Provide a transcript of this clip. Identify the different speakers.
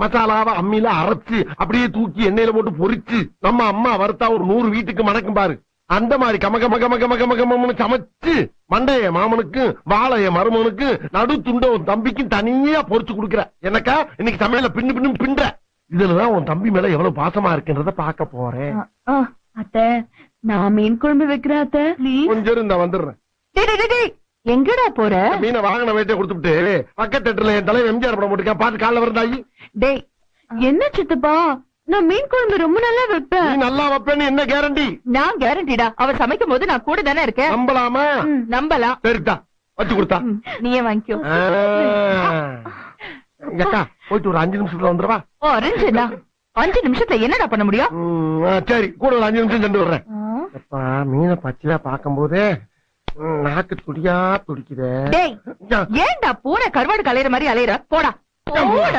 Speaker 1: மசாலாவை அம்மியில அரைச்சு அப்படியே தூக்கி எண்ணெயில போட்டு பொரிச்சு நம்ம அம்மா வறுத்தா ஒரு 100 வீட்டுக்கு மணக்கும் பாரு. அந்த மாதிரி கமகமகமகமகம சமைச்சு மண்டைய மாமனுக்கு வாழைய மருமனுக்கு நடு துண்ட உன் தம்பிக்கும் தனியா பொரிச்சு கொடுக்குற. எனக்கா இன்னைக்கு சமையல பின்னு பின்னு பின்ற. இதுலதான் உன் தம்பி மேல எவ்வளவு பாசமா இருக்குன்றத பாக்க போறேன்.
Speaker 2: அத்தை நான் மீன் குழம்பு வைக்கிறேன் அத்தை.
Speaker 1: கொஞ்சம் இருந்தா வந்துடுறேன்.
Speaker 2: எங்கடா போற?
Speaker 1: மீனை வாங்கின வேட்டை கொடுத்துட்டு பக்கத்து தேட்டர்ல என் தலைவர் எம்ஜிஆர் படம் போட்டுருக்கேன், பாத்து காலைல வரந்தாயி.
Speaker 2: டேய் என்ன சித்தப்பா, நான் மீன் குழம்பு ரொம்ப நல்லா வைப்பேன்.
Speaker 1: நீ நல்லா வைப்பேன்னு என்ன கேரண்டி?
Speaker 2: நான் கேரண்டிடா, அவர் சமைக்கும் போது நான் கூட தானே இருக்கேன்.
Speaker 1: நம்பலாமா?
Speaker 2: நம்பலாம்.
Speaker 1: சரிதா வச்சு கொடுத்தா
Speaker 2: நீயே வாங்கிக்கோ.
Speaker 1: அக்கா போயிட்டு ஒரு 5 நிமிஷத்துல வந்துருவா.
Speaker 2: 5 நிமிஷத்துல என்னடா பண்ண முடியும்?
Speaker 1: சரி கூட ஒரு 5 நிமிஷம் சென்று வர்றேன். மீனை பச்சையா பாக்கும் போதே நாக்கு துடியா துடிக்குதே.
Speaker 2: ஏன்டா பூனை கருவாடு கலையிற மாதிரி அலையிற? போடா போடா.